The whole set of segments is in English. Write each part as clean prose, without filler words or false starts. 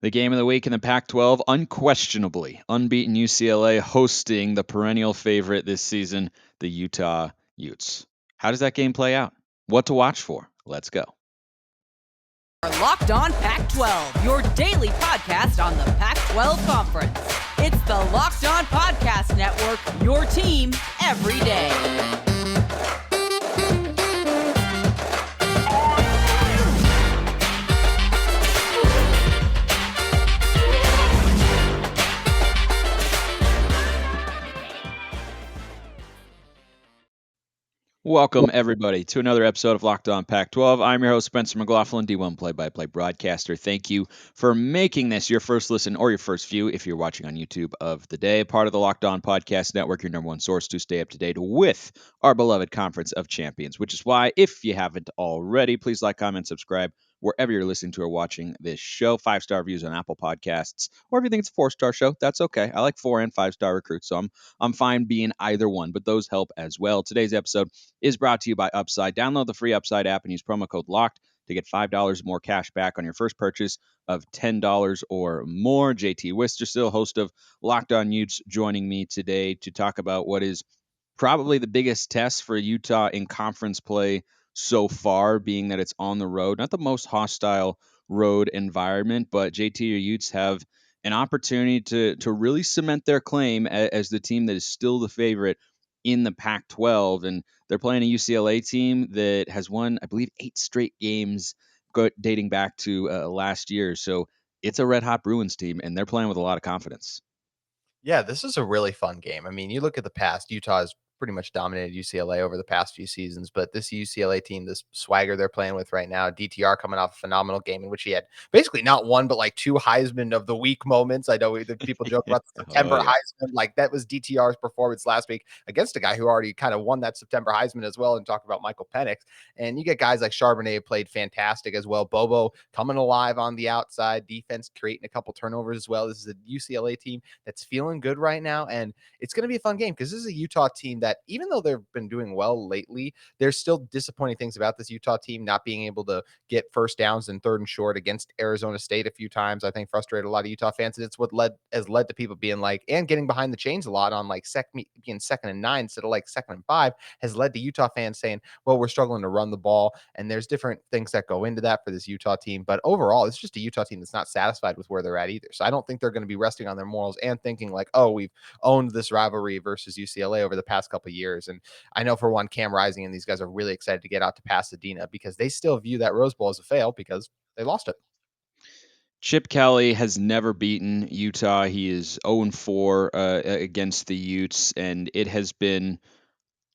The game of the week in the Pac-12, unquestionably, unbeaten UCLA hosting the perennial favorite this season, the Utah Utes. How does that game play out? What to watch for? Let's go. Locked On Pac-12, your daily podcast on the Pac-12 Conference. It's the Locked On Podcast Network, your team every day. Welcome, everybody, to another episode of Locked On Pac-12. I'm your host, Spencer McLaughlin, D1 play-by-play broadcaster. Thank you for making this your first listen or your first view if you're watching on YouTube of the day. Part of the Locked On Podcast Network, your number one source to stay up to date with our beloved Conference of Champions, which is why, if you haven't already, please like, comment, subscribe wherever you're listening to or watching this show. 5-star reviews on Apple Podcasts, or if you think it's a 4-star show, that's okay. I like 4 and 5-star recruits, so I'm fine being either one, but those help as well. Today's episode is brought to you by Upside. Download the free Upside app and use promo code LOCKED to get $5 more cash back on your first purchase of $10 or more. JT Wistrcill, host of Locked On Utes, joining me today to talk about what is probably the biggest test for Utah in conference play so far, being that it's on the road. Not the most hostile road environment, but JT, your Utes have an opportunity to really cement their claim as the team that is still the favorite in the Pac-12, and they're playing a UCLA team that has won, I believe, 8 straight games dating back to last year. So it's a red-hot Bruins team, and they're playing with a lot of confidence. Yeah, this is a really fun game. I mean, you look at the past, Utah has pretty much dominated UCLA over the past few seasons, but this UCLA team, this swagger they're playing with right now, DTR coming off a phenomenal game in which he had basically not one, but like 2 Heisman of the week moments. I know the people joke about the September Heisman, like that was DTR's performance last week against a guy who already kind of won that September Heisman as well, and talk about Michael Penix. And you get guys like Charbonnet played fantastic as well. Bobo coming alive on the outside, defense creating a couple turnovers as well. This is a UCLA team that's feeling good right now, and it's going to be a fun game because this is a Utah team that, even though they've been doing well lately, there's still disappointing things about this Utah team not being able to get first downs in 3rd and short against Arizona State a few times. I think frustrated a lot of Utah fans, and it's what has led to people being like, and getting behind the chains a lot on like being 2nd and 9 instead of like 2nd and 5, has led to Utah fans saying, well, we're struggling to run the ball, and there's different things that go into that for this Utah team. But overall, it's just a Utah team that's not satisfied with where they're at either. So I don't think they're going to be resting on their morals and thinking like, oh, we've owned this rivalry versus UCLA over the past couple of years. And I know for one, Cam Rising and these guys are really excited to get out to Pasadena because they still view that Rose Bowl as a fail because they lost it. Chip Kelly has never beaten Utah. He is 0-4 against the Utes, and it has been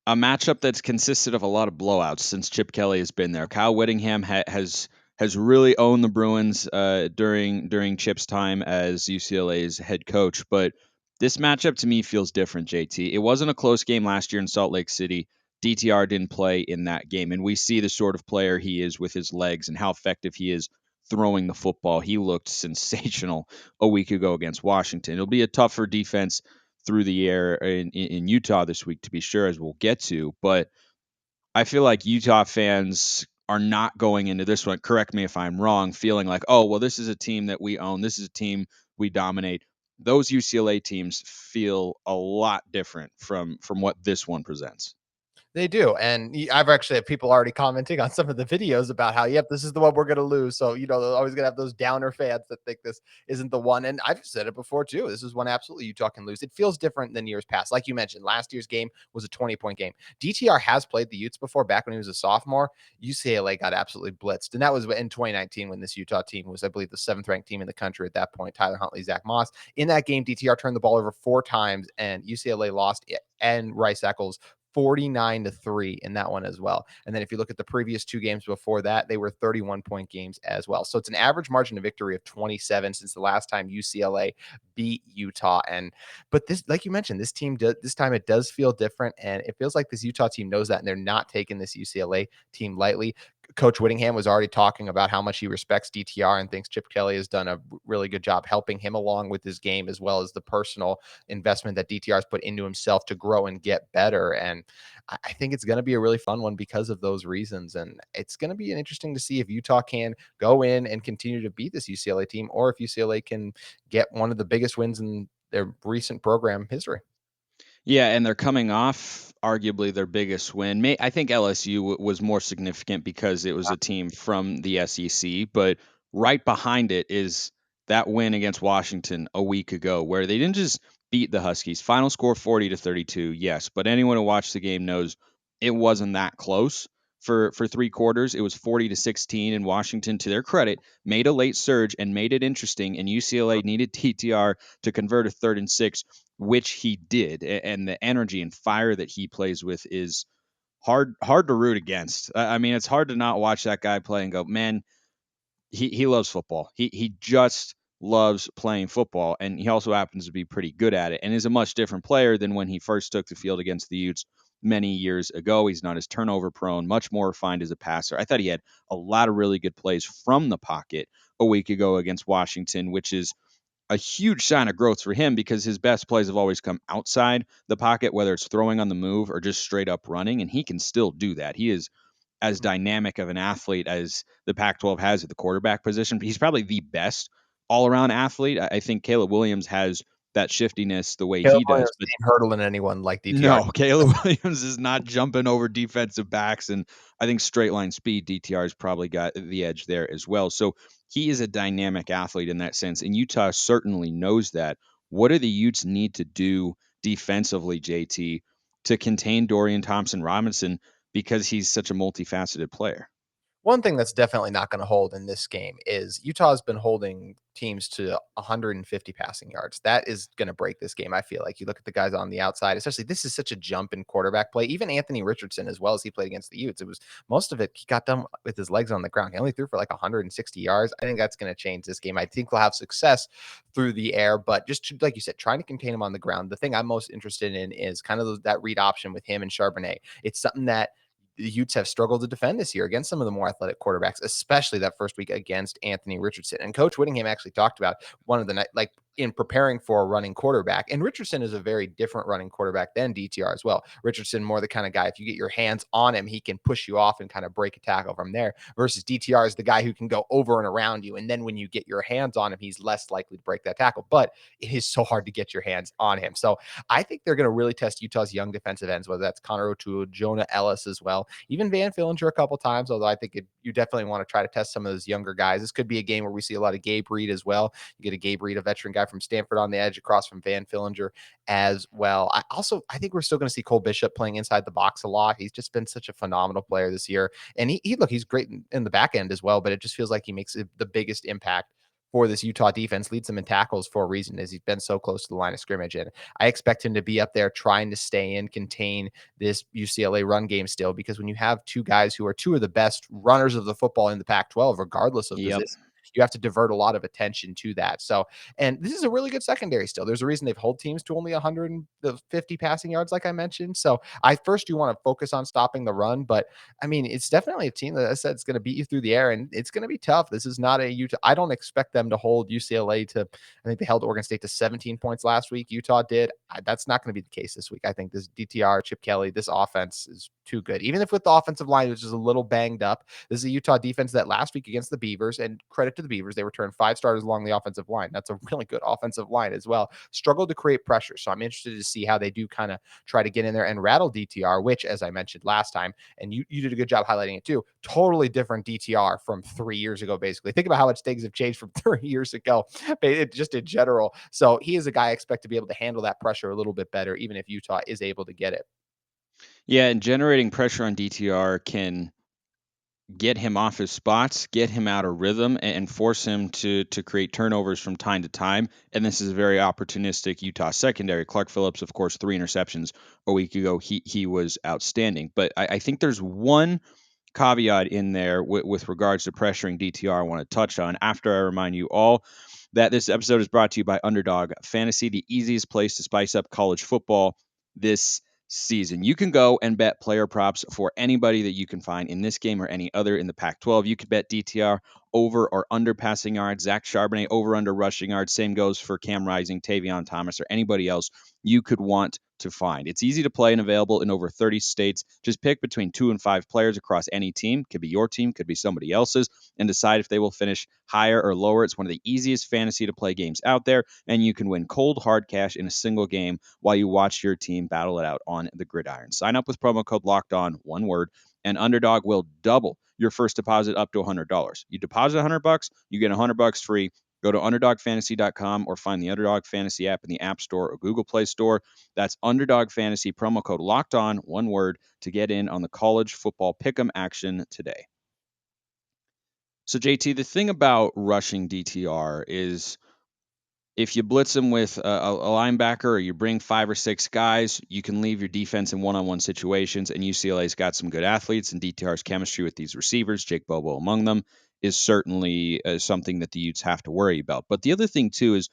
a matchup that's consisted of a lot of blowouts since Chip Kelly has been there. Kyle Whittingham has really owned the Bruins during Chip's time as UCLA's head coach, but this matchup to me feels different, JT. It wasn't a close game last year in Salt Lake City. DTR didn't play in that game, and we see the sort of player he is with his legs and how effective he is throwing the football. He looked sensational a week ago against Washington. It'll be a tougher defense through the air in Utah this week, to be sure, as we'll get to. But I feel like Utah fans are not going into this one, correct me if I'm wrong, feeling like, oh, well, this is a team that we own. This is a team we dominate. Those UCLA teams feel a lot different from what this one presents. They do. And I've actually had people already commenting on some of the videos about how, yep, this is the one we're going to lose. So, they're always going to have those downer fans that think this isn't the one. And I've said it before too. This is one absolutely Utah can lose. It feels different than years past. Like you mentioned, last year's game was a 20-point game. DTR has played the Utes before back when he was a sophomore. UCLA got absolutely blitzed. And that was in 2019 when this Utah team was, I believe, the 7th ranked team in the country at that point. Tyler Huntley, Zach Moss. In that game, DTR turned the ball over 4 times and UCLA lost it. And Rice Eccles 49-3 in that one as well. And then if you look at the previous 2 games before that, they were 31-point games as well. So it's an average margin of victory of 27 since the last time UCLA beat Utah. But this, like you mentioned, this team this time it does feel different, and it feels like this Utah team knows that, and they're not taking this UCLA team lightly. Coach Whittingham was already talking about how much he respects DTR and thinks Chip Kelly has done a really good job helping him along with his game, as well as the personal investment that DTR has put into himself to grow and get better. And I think it's going to be a really fun one because of those reasons. And it's going to be interesting to see if Utah can go in and continue to beat this UCLA team, or if UCLA can get one of the biggest wins in their recent program history. Yeah, and they're coming off arguably their biggest win. I think LSU was more significant because it was a team from the SEC, but right behind it is that win against Washington a week ago, where they didn't just beat the Huskies. Final score 40-32, yes, but anyone who watched the game knows it wasn't that close for 3 quarters. It was 40-16, and Washington, to their credit, made a late surge and made it interesting. And UCLA needed TTR to convert a 3rd and 6, which he did. And the energy and fire that he plays with is hard to root against. I mean, it's hard to not watch that guy play and go, man, he loves football. He just loves playing football, and he also happens to be pretty good at it, and is a much different player than when he first took the field against the Utes many years ago. He's not as turnover prone, much more refined as a passer. I thought he had a lot of really good plays from the pocket a week ago against Washington, which is a huge sign of growth for him because his best plays have always come outside the pocket, whether it's throwing on the move or just straight up running, and he can still do that. He is as dynamic of an athlete as the Pac-12 has at the quarterback position. He's probably the best all-around athlete. I think Caleb Williams has that shiftiness the way Caleb he does, Williams but ain't hurdling anyone like DTR. no, Caleb Williams is not jumping over defensive backs, and I think straight line speed, DTR's probably got the edge there as well. So he is a dynamic athlete in that sense, and Utah certainly knows that. What do the Utes need to do defensively, JT, to contain Dorian Thompson-Robinson because he's such a multifaceted player? One thing that's definitely not going to hold in this game is Utah's been holding teams to 150 passing yards. That is going to break this game. I feel like you look at the guys on the outside, especially this is such a jump in quarterback play. Even Anthony Richardson, as well as he played against the Utes, it was most of it he got done with his legs on the ground. He only threw for like 160 yards. I think that's going to change this game. I think we'll have success through the air, but just like you said, trying to contain him on the ground. The thing I'm most interested in is kind of that read option with him and Charbonnet. It's something that the Utes have struggled to defend this year against some of the more athletic quarterbacks, especially that first week against Anthony Richardson. And Coach Whittingham actually talked about one of the night, like in preparing for a running quarterback. And Richardson is a very different running quarterback than DTR as well. Richardson, more the kind of guy, if you get your hands on him, he can push you off and kind of break a tackle from there, versus DTR is the guy who can go over and around you. And then when you get your hands on him, he's less likely to break that tackle. But it is so hard to get your hands on him. So I think they're going to really test Utah's young defensive ends, whether that's Connor O'Toole, Jonah Ellis as well, even Van Fillinger a couple times, although I think you definitely want to try to test some of those younger guys. This could be a game where we see a lot of Gabe Reed as well. You get a Gabe Reed, a veteran guy from Stanford on the edge across from Van Fillinger as well. I think we're still going to see Cole Bishop playing inside the box a lot. He's just been such a phenomenal player this year. And he's great in the back end as well, but it just feels like he makes the biggest impact for this Utah defense, leads them in tackles for a reason, as he's been so close to the line of scrimmage. And I expect him to be up there trying to stay in, contain this UCLA run game still, because when you have two guys who are two of the best runners of the football in the Pac-12, regardless of Yep. position, you have to divert a lot of attention to that. So, and this is a really good secondary still. There's a reason they've held teams to only 150 passing yards, like I mentioned. So I first do want to focus on stopping the run, but I mean, it's definitely a team that I said it's going to beat you through the air, and it's going to be tough. This is not a Utah. I don't expect them to hold UCLA to, I think they held Oregon State to 17 points last week. Utah did. That's not going to be the case this week. I think this DTR, Chip Kelly, this offense is too good. Even if with the offensive line, which is a little banged up, this is a Utah defense that last week against the Beavers, and credit to the Beavers, they returned 5 starters along the offensive line. That's a really good offensive line as well. Struggled to create pressure. So I'm interested to see how they do kind of try to get in there and rattle DTR, which, as I mentioned last time, and you did a good job highlighting it too, totally different DTR from 3 years ago, basically. Think about how much things have changed from 3 years ago, just in general. So he is a guy I expect to be able to handle that pressure a little bit better, even if Utah is able to get it. Yeah, and generating pressure on DTR can get him off his spots, get him out of rhythm, and force him to create turnovers from time to time. And this is a very opportunistic Utah secondary. Clark Phillips, of course, 3 interceptions a week ago. He was outstanding. But I think there's one caveat in there with regards to pressuring DTR I want to touch on after I remind you all that this episode is brought to you by Underdog Fantasy, the easiest place to spice up college football this season. You can go and bet player props for anybody that you can find in this game or any other in the Pac-12. You could bet DTR over or under passing yards, Zach Charbonnet over under rushing yards. Same goes for Cam Rising, Tavion Thomas, or anybody else you could want to find. It's easy to play and available in over 30 states. Just pick between 2 and 5 players across any team. Could be your team, could be somebody else's, and decide if they will finish higher or lower. It's one of the easiest fantasy to play games out there, and you can win cold hard cash in a single game while you watch your team battle it out on the gridiron. Sign up with promo code Locked On, one word, and Underdog will double your first deposit up to $100. You deposit $100, you get $100 free. Go to UnderdogFantasy.com or find the Underdog Fantasy app in the App Store or Google Play Store. That's Underdog Fantasy, promo code Locked On, one word, to get in on the college football pick'em action today. So, JT, the thing about rushing DTR is if you blitz them with a linebacker or you bring 5 or 6 guys, you can leave your defense in one-on-one situations, and UCLA's got some good athletes, and DTR's chemistry with these receivers, Jake Bobo among them, is certainly something that the Utes have to worry about. But the other thing, too, is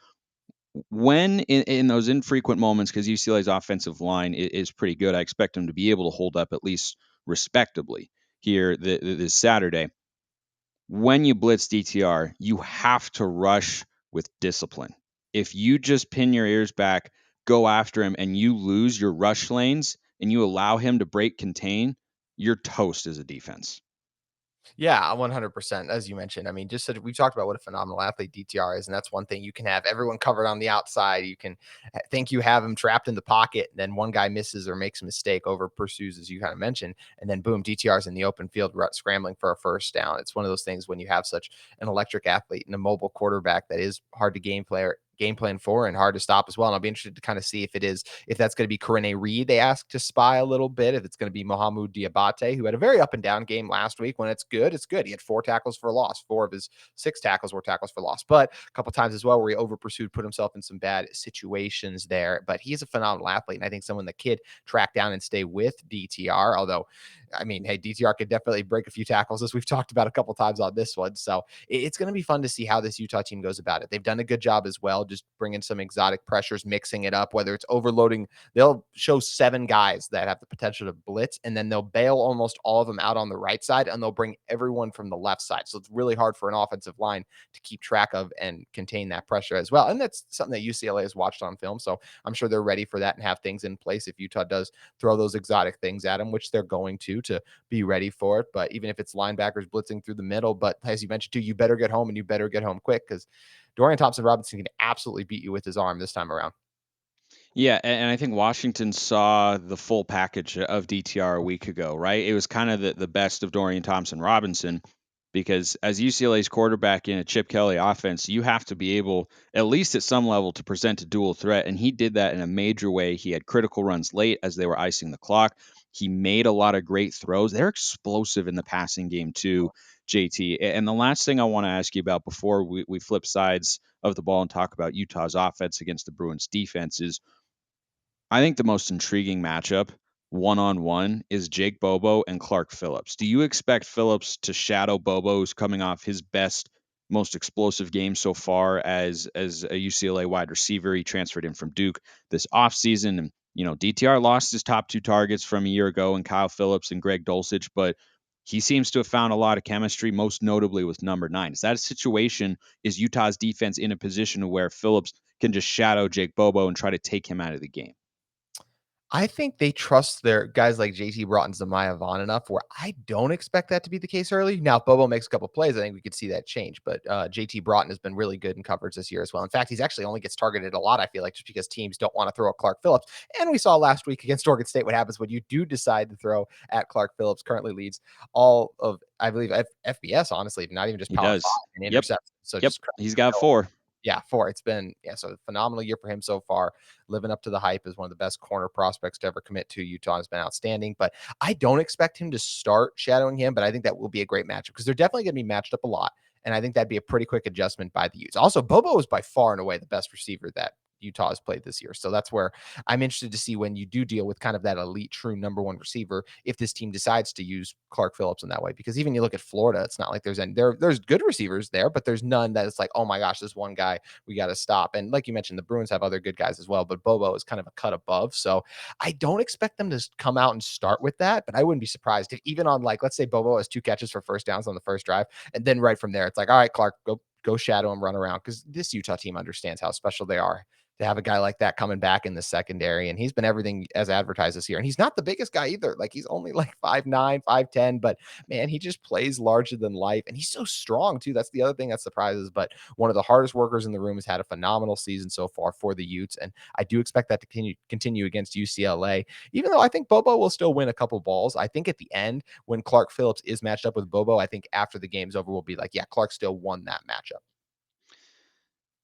when in those infrequent moments, because UCLA's offensive line is pretty good, I expect them to be able to hold up at least respectably here this Saturday. When you blitz DTR, you have to rush with discipline. If you just pin your ears back, go after him, and you lose your rush lanes and you allow him to break contain, you're toast as a defense. Yeah, 100%. As you mentioned, I mean, just we talked about what a phenomenal athlete DTR is, and that's one thing. You can have everyone covered on the outside. You can think you have him trapped in the pocket, and then one guy misses or makes a mistake, over pursues, as you kind of mentioned, and then boom, DTR's in the open field scrambling for a first down. It's one of those things when you have such an electric athlete and a mobile quarterback that is hard to game plan for and hard to stop as well. And I'll be interested to kind of see if that's going to be Corene Reed they asked to spy a little bit, if it's going to be Mohamed Diabate, who had a very up and down game last week. When it's good, it's good. He had 4 tackles for loss. 4 of his 6 tackles were tackles for loss, but a couple times as well where he over pursued, put himself in some bad situations there. But he's a phenomenal athlete, and I think someone the kid track down and stay with DTR. Although, I mean, hey, DTR could definitely break a few tackles, as we've talked about a couple times on this one. So it's going to be fun to see how this Utah team goes about it. They've done a good job as well, just bringing some exotic pressures, mixing it up, whether it's overloading. They'll show 7 guys that have the potential to blitz, and then they'll bail almost all of them out on the right side, and they'll bring everyone from the left side. So it's really hard for an offensive line to keep track of and contain that pressure as well. And that's something that UCLA has watched on film. So I'm sure they're ready for that and have things in place if Utah does throw those exotic things at them, which they're going to be ready for it. But even if it's linebackers blitzing through the middle, but as you mentioned too, you better get home, and you better get home quick, because Dorian Thompson-Robinson can absolutely beat you with his arm this time around. Yeah, and I think Washington saw the full package of DTR a week ago, right? It was kind of the best of Dorian Thompson-Robinson, because as UCLA's quarterback in a Chip Kelly offense, you have to be able, at least at some level, to present a dual threat, and he did that in a major way. He had critical runs late as they were icing the clock. He made a lot of great throws. They're explosive in the passing game too, JT. And the last thing I want to ask you about before we flip sides of the ball and talk about Utah's offense against the Bruins defense is, I think the most intriguing matchup one-on-one is Jake Bobo and Clark Phillips. Do you expect Phillips to shadow Bobo, who's coming off his best, most explosive game so far as a UCLA wide receiver? He transferred in from Duke this offseason, and DTR lost his top 2 targets from a year ago, and Kyle Phillips and Greg Dulcich, but he seems to have found a lot of chemistry, most notably with number 9. Is that a situation? Is Utah's defense in a position where Phillips can just shadow Jake Bobo and try to take him out of the game? I think they trust their guys like JT Broughton, Zamaya Vaughn enough where I don't expect that to be the case early. Now, if Bobo makes a couple plays, I think we could see that change. But JT Broughton has been really good in coverage this year as well. In fact, he's actually only gets targeted a lot, I feel like, just because teams don't want to throw at Clark Phillips. And we saw last week against Oregon State what happens when you do decide to throw at Clark Phillips. Currently leads all of, I believe, FBS, honestly, not even just He Power does. 5 and Yep. interceptions. So Yep. He's got 4. Yeah, 4. It's been, so a phenomenal year for him so far. Living up to the hype, is one of the best corner prospects to ever commit to Utah. Has been outstanding, but I don't expect him to start shadowing him, but I think that will be a great matchup because they're definitely going to be matched up a lot. And I think that'd be a pretty quick adjustment by the Utes. Also, Bobo is by far and away the best receiver that Utah has played this year. So that's where I'm interested to see when you do deal with kind of that elite, true number one receiver, if this team decides to use Clark Phillips in that way. Because even you look at Florida, it's not like there's any there's good receivers there, but there's none that it's like, oh my gosh, this one guy we got to stop. And like you mentioned, the Bruins have other good guys as well, but Bobo is kind of a cut above. So I don't expect them to come out and start with that, but I wouldn't be surprised if even on, like, let's say Bobo has 2 catches for first downs on the first drive, and then right from there, it's like, all right, Clark, go shadow him, run around, because this Utah team understands how special they are to have a guy like that coming back in the secondary. And he's been everything as advertised this year. And he's not the biggest guy either. Like, he's only like 5'9", 5'10", but man, he just plays larger than life. And he's so strong too. That's the other thing that surprises. But one of the hardest workers in the room, has had a phenomenal season so far for the Utes. And I do expect that to continue against UCLA, even though I think Bobo will still win a couple balls. I think at the end, when Clark Phillips is matched up with Bobo, I think after the game's over, we'll be like, yeah, Clark still won that matchup.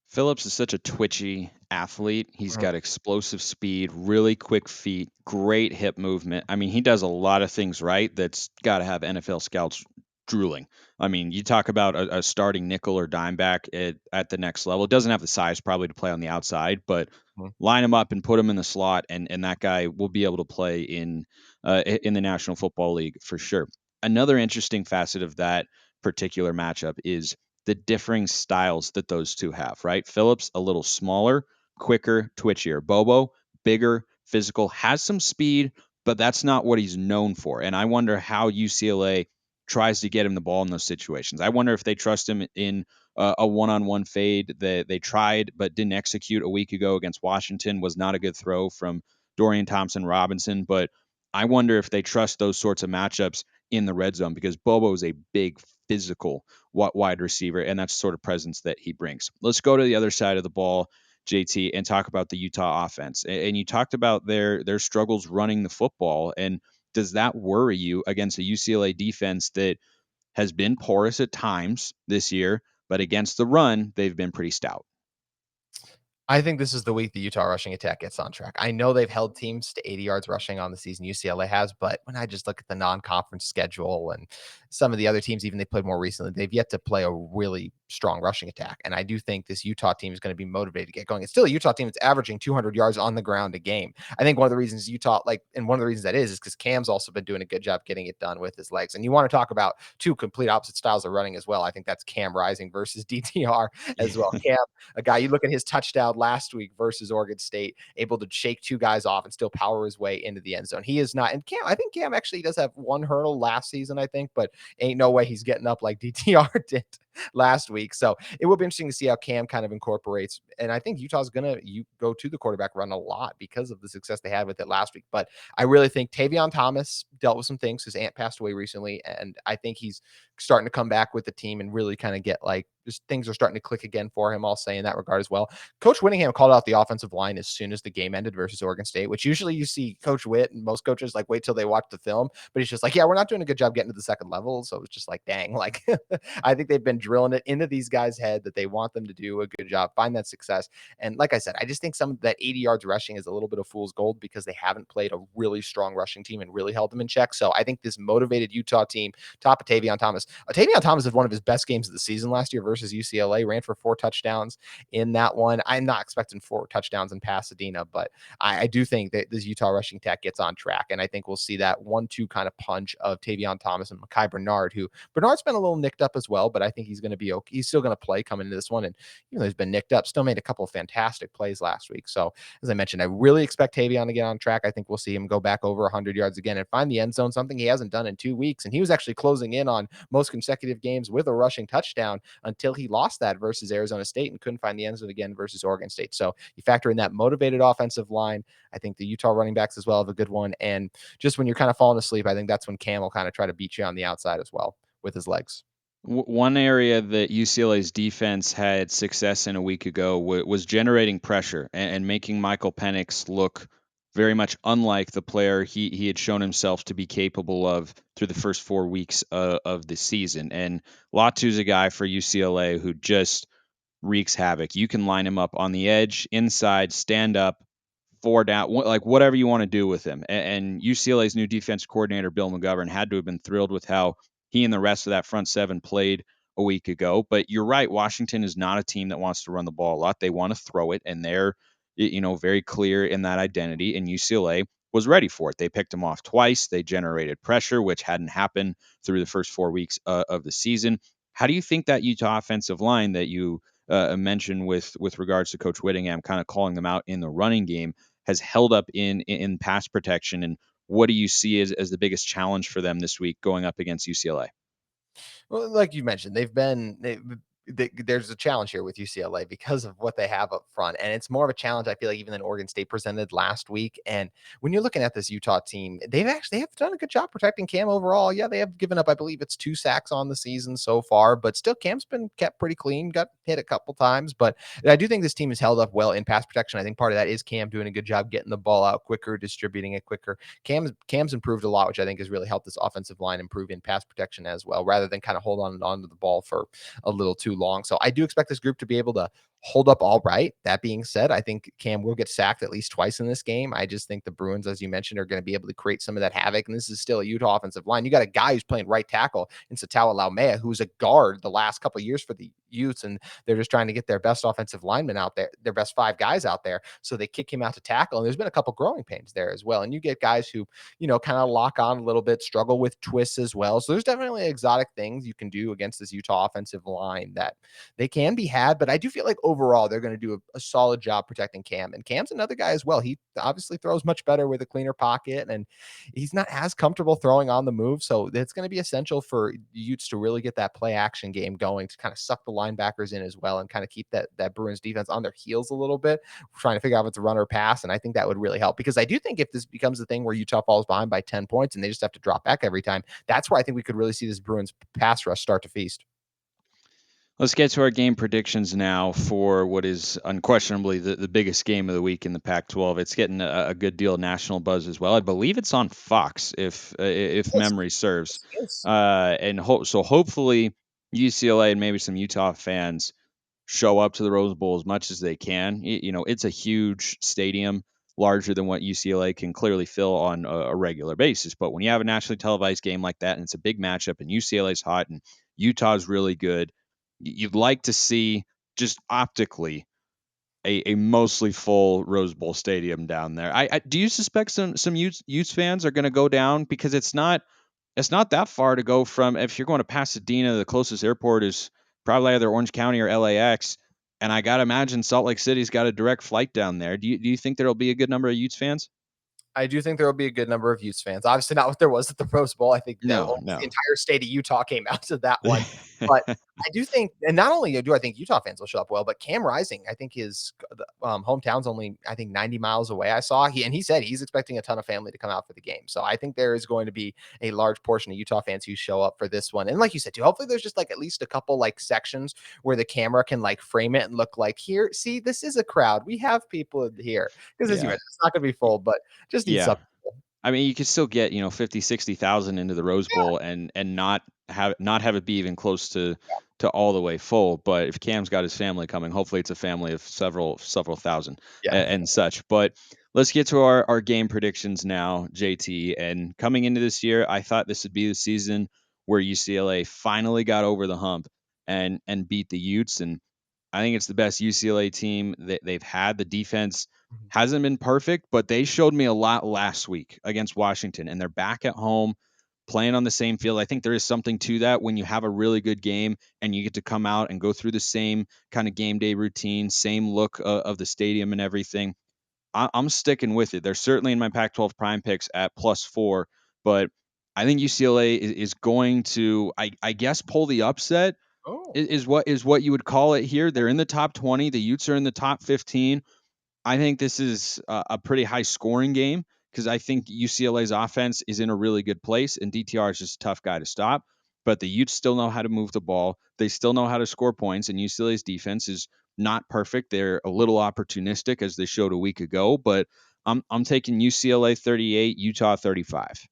Phillips is such a twitchy athlete. He's Mhm. got explosive speed, really quick feet, great hip movement. I mean, he does a lot of things right that's got to have NFL scouts drooling. I mean, you talk about a starting nickel or dime back at the next level. It doesn't have the size probably to play on the outside, but Mhm. line him up and put him in the slot, and that guy will be able to play in the National Football League for sure. Another interesting facet of that particular matchup is the differing styles that those two have, right? Phillips, a little smaller, quicker, twitchier. Bobo, bigger, physical, has some speed, but that's not what he's known for. And I wonder how UCLA tries to get him the ball in those situations. I wonder if they trust him in a one-on-one fade that they tried but didn't execute a week ago against Washington. Was not a good throw from Dorian Thompson-Robinson, but I wonder if they trust those sorts of matchups in the red zone, because Bobo is a big physical wide receiver, and that's the sort of presence that he brings. Let's go to the other side of the ball, JT, and talk about the Utah offense. And you talked about their struggles running the football. And does that worry you against a UCLA defense that has been porous at times this year, but against the run, they've been pretty stout? I think this is the week the Utah rushing attack gets on track. I know they've held teams to 80 yards rushing on the season, UCLA has, but when I just look at the non-conference schedule and some of the other teams, even they played more recently, they've yet to play a really strong rushing attack. And I do think this Utah team is going to be motivated to get going. It's still a Utah team that's averaging 200 yards on the ground a game. I think one of the reasons Utah, and one of the reasons that is because Cam's also been doing a good job getting it done with his legs. And you want to talk about two complete opposite styles of running as well. I think that's Cam Rising versus DTR as well. Yeah. Cam, a guy, you look at his touchdown last week versus Oregon State, able to shake 2 guys off and still power his way into the end zone. He is not, and I think Cam actually does have 1 hurdle last season, I think, but ain't no way he's getting up like DTR did last week. So it will be interesting to see how Cam kind of incorporates. And I think Utah's going to go to the quarterback run a lot because of the success they had with it last week. But I really think Tavion Thomas dealt with some things. His aunt passed away recently, and I think he's starting to come back with the team and really kind of get like, just things are starting to click again for him, I'll say, in that regard as well. Coach Whittingham called out the offensive line as soon as the game ended versus Oregon State, which usually you see Coach Witt and most coaches like wait till they watch the film, but he's just like, yeah, we're not doing a good job getting to the second level. So it's just like, dang, like I think they've been drilling it into these guys' head that they want them to do a good job, find that success. And like I said, I just think some of that 80 yards rushing is a little bit of fool's gold because they haven't played a really strong rushing team and really held them in check. So I think this motivated Utah team, top of Tavion Thomas. Tavion Thomas had one of his best games of the season last year versus UCLA, ran for 4 touchdowns in that one. I'm not expecting 4 touchdowns in Pasadena, but I do think that this Utah rushing attack gets on track. And I think we'll see that 1-2 kind of punch of Tavion Thomas and Mekhi Bernard, who Bernard's been a little nicked up as well, but I think he's going to be okay. He's still going to play coming into this one. And even though he's been nicked up, still made a couple of fantastic plays last week. So as I mentioned, I really expect Tavion to get on track. I think we'll see him go back over 100 yards again and find the end zone, something he hasn't done in 2 weeks. And he was actually closing in on most consecutive games with a rushing touchdown until he lost that versus Arizona State and couldn't find the end zone again versus Oregon State. So you factor in that motivated offensive line. I think the Utah running backs as well have a good one. And just when you're kind of falling asleep, I think that's when Cam will kind of try to beat you on the outside as well with his legs. One area that UCLA's defense had success in a week ago was generating pressure and making Michael Penix look very much unlike the player he had shown himself to be capable of through the first 4 weeks of the season. And Latu's a guy for UCLA who just wreaks havoc. You can line him up on the edge, inside, stand up, 4 down, like whatever you want to do with him. And UCLA's new defense coordinator, Bill McGovern, had to have been thrilled with how he and the rest of that front seven played a week ago. But you're right, Washington is not a team that wants to run the ball a lot. They want to throw it, and very clear in that identity, and UCLA was ready for it. They picked him off twice. They generated pressure, which hadn't happened through the first 4 weeks of the season. How do you think that Utah offensive line that you mentioned with regards to Coach Whittingham kind of calling them out in the running game has held up in pass protection, and what do you see as the biggest challenge for them this week going up against UCLA? Well, like you mentioned, there's a challenge here with UCLA because of what they have up front. And it's more of a challenge, I feel like, even than Oregon State presented last week. And when you're looking at this Utah team, they have done a good job protecting Cam overall. Yeah, they have given up, I believe it's 2 sacks on the season so far, but still Cam's been kept pretty clean, got hit a couple times. But I do think this team has held up well in pass protection. I think part of that is Cam doing a good job getting the ball out quicker, distributing it quicker. Cam's improved a lot, which I think has really helped this offensive line improve in pass protection as well, rather than kind of hold on to the ball for a little too long. So I do expect this group to be able to hold up all right. That being said, I think Cam will get sacked at least twice in this game. I just think the Bruins, as you mentioned, are going to be able to create some of that havoc. And this is still a Utah offensive line. You got a guy who's playing right tackle in Satawa Laumea, who's a guard the last couple of years for the Utes, and they're just trying to get their best offensive linemen out there, their best 5 guys out there. So they kick him out to tackle. And there's been a couple growing pains there as well. And you get guys who, kind of lock on a little bit, struggle with twists as well. So there's definitely exotic things you can do against this Utah offensive line that they can be had, but I do feel like overall they're going to do a solid job protecting Cam. And Cam's another guy as well. He obviously throws much better with a cleaner pocket, and he's not as comfortable throwing on the move. So it's going to be essential for Utes to really get that play action game going to kind of suck the linebackers in as well and kind of keep that Bruins defense on their heels a little bit, trying to figure out if it's a run or pass. And I think that would really help, because I do think if this becomes a thing where Utah falls behind by 10 points and they just have to drop back every time, that's where I think we could really see this Bruins pass rush start to feast. Let's get to our game predictions now for what is unquestionably the biggest game of the week in the Pac-12. It's getting a good deal of national buzz as well. I believe it's on Fox, if Yes, memory serves. yes. So hopefully UCLA and maybe some Utah fans show up to the Rose Bowl as much as they can. It's a huge stadium, larger than what UCLA can clearly fill on a regular basis. But when you have a nationally televised game like that, and it's a big matchup, and UCLA's hot and Utah's really good, you'd like to see just optically a mostly full Rose Bowl stadium down there. I do you suspect some Utes fans are going to go down, because it's not that far to go from, if you're going to Pasadena, the closest airport is probably either Orange County or LAX, and I gotta imagine Salt Lake City's got a direct flight down there. Do you think there'll be a good number of Utes fans? I do think there will be a good number of Utes fans. Obviously, not what there was at the Rose Bowl. I think that No, almost the no. entire state of Utah came out to that one. But I do think, and not only do I think Utah fans will show up well, but Cam Rising, I think his hometown's only, I think, 90 miles away. I saw he said he's expecting a ton of family to come out for the game. So I think there is going to be a large portion of Utah fans who show up for this one. And like you said, too, hopefully there's just like at least a couple like sections where the camera can like frame it and look like, here, see, this is a crowd. We have people here. Because as you Yeah. mentioned, it's not going to be full, but just need Yeah. something. I mean, you could still get 50, 60,000 into the Rose Bowl and not have it be even close to all the way full. But if Cam's got his family coming, hopefully it's a family of several thousand Yeah. and such. But let's get to our game predictions now, JT. And coming into this year, I thought this would be the season where UCLA finally got over the hump and beat the Utes. And I think it's the best UCLA team that they've had. The defense Mhm. hasn't been perfect, but they showed me a lot last week against Washington, and they're back at home playing on the same field. I think there is something to that when you have a really good game and you get to come out and go through the same kind of game day routine, same look of the stadium and everything. I'm sticking with it. They're certainly in my Pac-12 Prime Picks at +4, but I think UCLA is going to, I guess, pull the upset. Oh. Is what you would call it here. They're in the top 20. The Utes are in the top 15. I think this is a pretty high scoring game, because I think UCLA's offense is in a really good place, and DTR is just a tough guy to stop. But the Utes still know how to move the ball. They still know how to score points, and UCLA's defense is not perfect. They're a little opportunistic, as they showed a week ago. But I'm taking UCLA 38, Utah 35.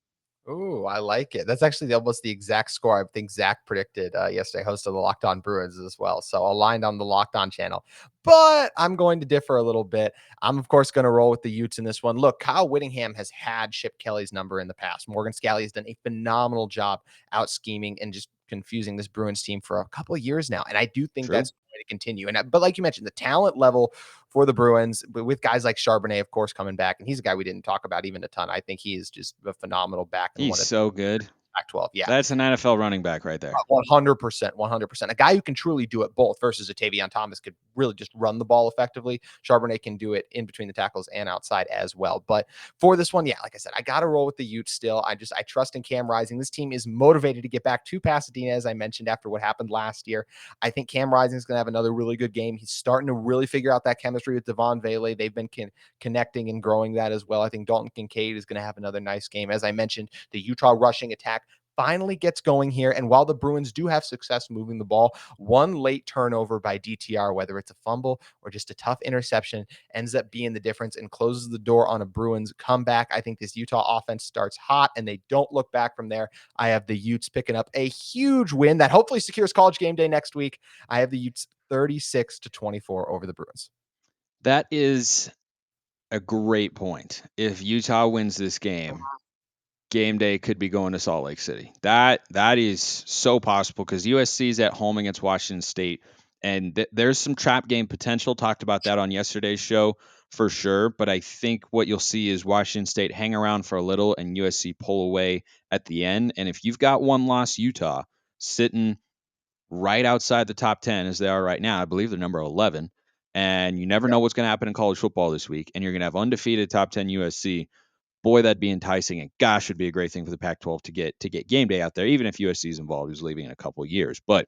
Ooh, I like it. That's actually almost the exact score I think Zach predicted yesterday, host of the Locked On Bruins as well. So aligned on the Locked On channel. But I'm going to differ a little bit. I'm, of course, going to roll with the Utes in this one. Look, Kyle Whittingham has had Chip Kelly's number in the past. Morgan Scalley has done a phenomenal job out scheming and just confusing this Bruins team for a couple of years now. And I do think True. that's going to continue. But like you mentioned, the talent level for the Bruins with guys like Charbonnet, of course, coming back, and he's a guy we didn't talk about even a ton. I think he is just a phenomenal back and He's one of so good. Pac-12. Yeah. That's an NFL running back right there. 100%, 100%. A guy who can truly do it both versus a Tavion Thomas could really just run the ball effectively. Charbonnet can do it in between the tackles and outside as well. But for this one, yeah, like I said, I got to roll with the Utes still. I trust in Cam Rising. This team is motivated to get back to Pasadena, as I mentioned, after what happened last year. I think Cam Rising is going to have another really good game. He's starting to really figure out that chemistry with Devon Vele. They've been connecting and growing that as well. I think Dalton Kincaid is going to have another nice game. As I mentioned, the Utah rushing attack finally gets going here. And while the Bruins do have success moving the ball, one late turnover by DTR, whether it's a fumble or just a tough interception, ends up being the difference and closes the door on a Bruins comeback. I think this Utah offense starts hot and they don't look back from there. I have the Utes picking up a huge win that hopefully secures College game day next week. I have the Utes 36-24 over the Bruins. That is a great point. If Utah wins this game day could be going to Salt Lake City. That is so possible because USC is at home against Washington State, and there's some trap game potential. Talked about that on yesterday's show for sure. But I think what you'll see is Washington State hang around for a little and USC pull away at the end. And if you've got one loss Utah sitting right outside the top 10 as they are right now, I believe they're number 11, and you never know what's going to happen in college football this week, and you're going to have undefeated top 10 USC. Boy, that'd be enticing, and gosh, would be a great thing for the Pac-12 to get game day out there, even if USC is involved, who's leaving in a couple of years. But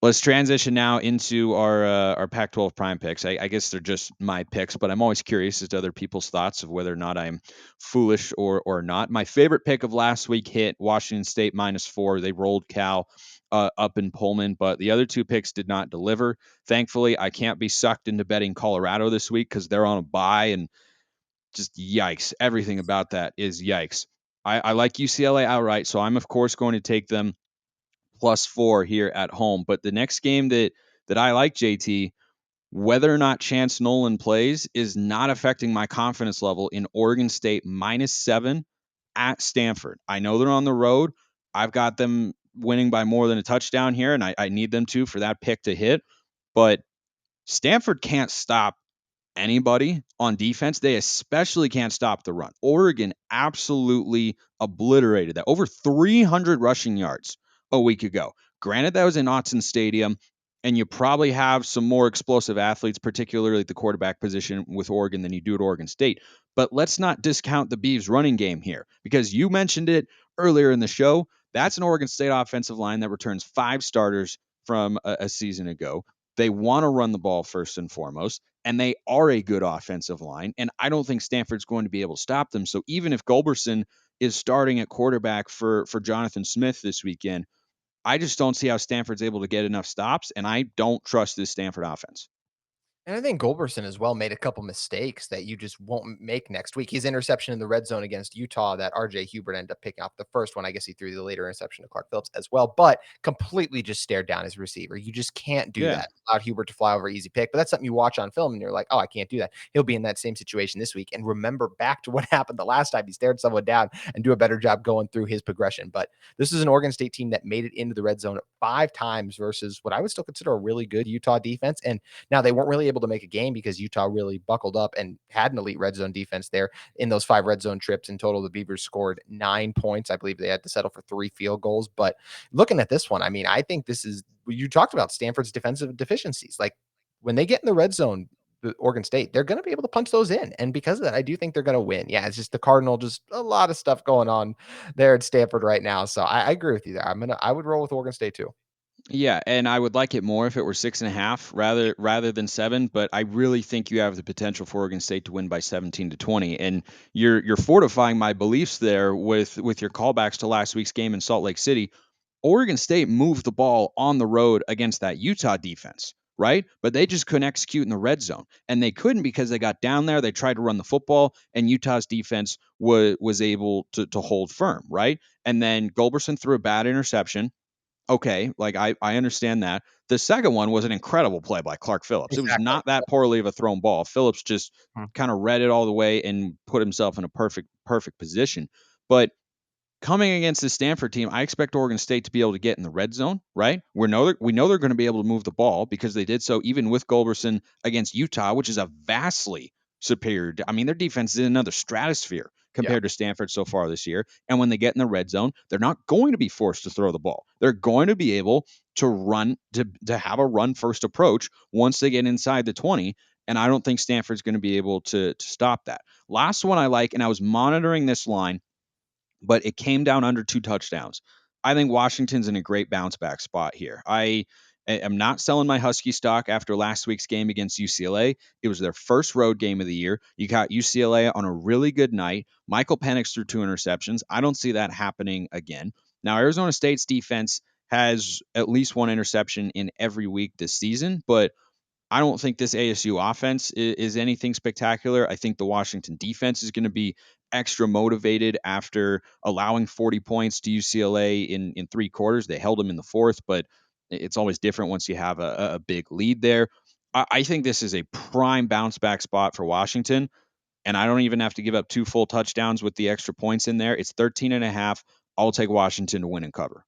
let's transition now into our Pac-12 Prime Picks. I guess they're just my picks, but I'm always curious as to other people's thoughts of whether or not I'm foolish or not. My favorite pick of last week hit Washington State -4. They rolled Cal up in Pullman, but the other two picks did not deliver. Thankfully, I can't be sucked into betting Colorado this week because they're on a bye, and just yikes. Everything about that is yikes. I like UCLA outright, so I'm of course going to take them +4 here at home. But the next game that I like, JT, whether or not Chance Nolan plays is not affecting my confidence level in Oregon State -7 at Stanford. I know they're on the road. I've got them winning by more than a touchdown here, and I need them to for that pick to hit. But Stanford can't stop anybody on defense. They especially can't stop the run. Oregon absolutely obliterated that. Over 300 rushing yards a week ago. Granted, that was in Autzen Stadium, and you probably have some more explosive athletes, particularly at the quarterback position with Oregon, than you do at Oregon State. But let's not discount the Beavs running game here, because you mentioned it earlier in the show. That's an Oregon State offensive line that returns 5 starters from a season ago. They want to run the ball first and foremost, and they are a good offensive line, and I don't think Stanford's going to be able to stop them. So even if Gulberson is starting at quarterback for Jonathan Smith this weekend, I just don't see how Stanford's able to get enough stops, and I don't trust this Stanford offense. And I think Goldberson as well made a couple mistakes that you just won't make next week. His interception in the red zone against Utah that RJ Hubert ended up picking off the first one. I guess he threw the later interception to Clark Phillips as well, but completely just stared down his receiver. You just can't do that. Allowed Hubert to fly over easy pick, but that's something you watch on film and you're like, oh, I can't do that. He'll be in that same situation this week. And remember back to what happened the last time he stared someone down and do a better job going through his progression. But this is an Oregon State team that made it into the red zone 5 times versus what I would still consider a really good Utah defense. And now they weren't really able to make a game because Utah really buckled up and had an elite red zone defense there in those 5 red zone trips. In total, the Beavers scored 9 points. I believe they had to settle for 3 field goals. But looking at this one, I mean, I think this is, you talked about Stanford's defensive deficiencies. Like when they get in the red zone, the Oregon State, they're going to be able to punch those in. And because of that, I do think they're going to win. Yeah, it's just the Cardinal, just a lot of stuff going on there at Stanford right now. So I agree with you there. I would roll with Oregon State too. Yeah, and I would like it more if it were 6.5 rather than 7. But I really think you have the potential for Oregon State to win by 17-20, and you're fortifying my beliefs there with your callbacks to last week's game in Salt Lake City. Oregon State moved the ball on the road against that Utah defense, right? But they just couldn't execute in the red zone, and they couldn't because they got down there. They tried to run the football, and Utah's defense was able to hold firm, right? And then Gulberson threw a bad interception. Okay, like I understand that. The second one was an incredible play by Clark Phillips. It was not that poorly of a thrown ball. Phillips just kind of read it all the way and put himself in a perfect position. But coming against the Stanford team, I expect Oregon State to be able to get in the red zone, right? We know they're going to be able to move the ball because they did so even with Gulberson against Utah, which is a vastly superior. I mean, their defense is in another stratosphere Yeah. compared to Stanford so far this year. And when they get in the red zone, they're not going to be forced to throw the ball. They're going to be able to run to have a run first approach once they get inside the 20. And I don't think Stanford's going to be able to stop that. Last one I like, and I was monitoring this line, but it came down under 2 touchdowns. I think Washington's in a great bounce back spot here. I am not selling my Husky stock after last week's game against UCLA. It was their first road game of the year. You got UCLA on a really good night. Michael Penix threw 2 interceptions. I don't see that happening again. Now, Arizona State's defense has at least 1 interception in every week this season, but I don't think this ASU offense is anything spectacular. I think the Washington defense is going to be extra motivated after allowing 40 points to UCLA in 3 quarters. They held them in the 4th, but it's always different once you have a big lead there. I think this is a prime bounce back spot for Washington, and I don't even have to give up 2 full touchdowns with the extra points in there. It's 13.5. I'll take Washington to win and cover.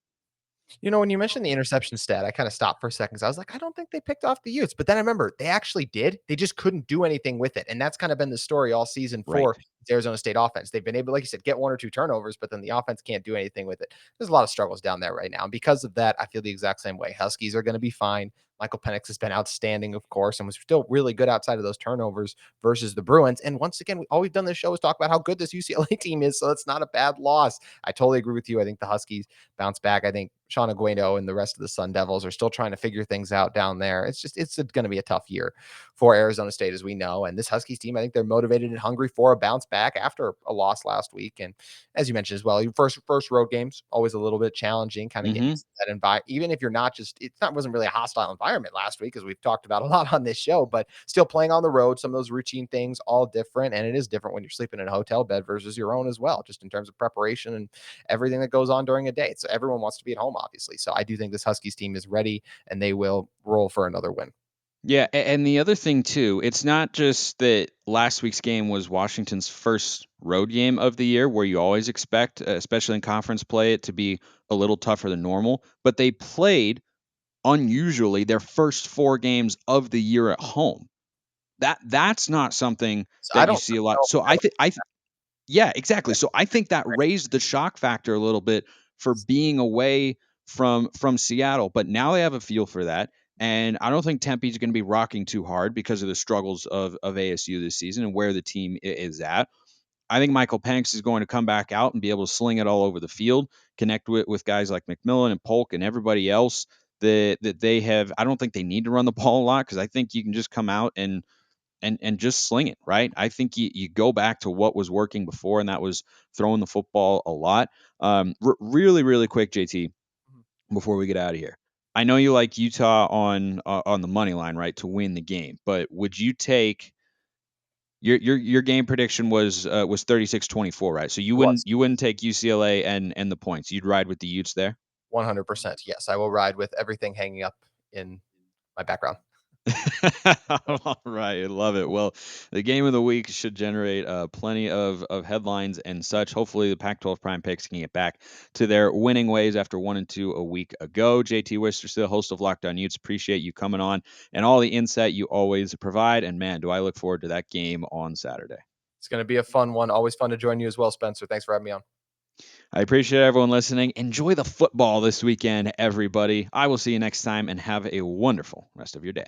When you mentioned the interception stat, I kind of stopped for a second. So I was like, I don't think they picked off the Utes. But then I remember they actually did. They just couldn't do anything with it. And that's kind of been the story all season Right. for the Arizona State offense. They've been able, like you said, get 1 or 2 turnovers, but then the offense can't do anything with it. There's a lot of struggles down there right now. And because of that, I feel the exact same way. Huskies are going to be fine. Michael Penix has been outstanding, of course, and was still really good outside of those turnovers versus the Bruins. And once again, all we've done this show is talk about how good this UCLA team is. So it's not a bad loss. I totally agree with you. I think the Huskies bounce back. I think Sean Agueno and the rest of the Sun Devils are still trying to figure things out down there. It's going to be a tough year for Arizona State, as we know. And this Huskies team, I think they're motivated and hungry for a bounce back after a loss last week. And as you mentioned as well, your first road games always a little bit challenging, kind of getting that environment. Even if you're not wasn't really a hostile environment last week, as we've talked about a lot on this show, but still playing on the road, some of those routine things, all different. And it is different when you're sleeping in a hotel bed versus your own as well, just in terms of preparation and everything that goes on during a day. So everyone wants to be at home, obviously. So I do think this Huskies team is ready and they will roll for another win. Yeah, and the other thing too, it's not just that last week's game was Washington's first road game of the year, where you always expect, especially in conference play, it to be a little tougher than normal. But they played unusually their first 4 games of the year at home. That's not something So I that you don't see a lot. know. So yeah, exactly. So I think that raised the shock factor a little bit for being away from Seattle, but now they have a feel for that. And I don't think Tempe's going to be rocking too hard because of the struggles of ASU this season and where the team is at. I think Michael Penix is going to come back out and be able to sling it all over the field, connect with guys like McMillan and Polk and everybody else that they have. I don't think they need to run the ball a lot because I think you can just come out and just sling it, right? I think you go back to what was working before, and that was throwing the football a lot. Really, really quick, JT, before we get out of here. I know you like Utah on the money line, right, to win the game, but would you take your game prediction was 36-24, right? So It was you wouldn't take UCLA and the points. You'd ride with the Utes there. 100%. Yes, I will ride with everything hanging up in my background. All right, I love it. Well, the game of the week should generate plenty of headlines and such. Hopefully, the Pac-12 Prime Picks can get back to their winning ways after 1-2 a week ago. JT Wistrcill, host of Locked On Utes, appreciate you coming on and all the insight you always provide. And man, do I look forward to that game on Saturday. It's going to be a fun one. Always fun to join you as well, Spencer. Thanks for having me on. I appreciate everyone listening. Enjoy the football this weekend, everybody. I will see you next time and have a wonderful rest of your day.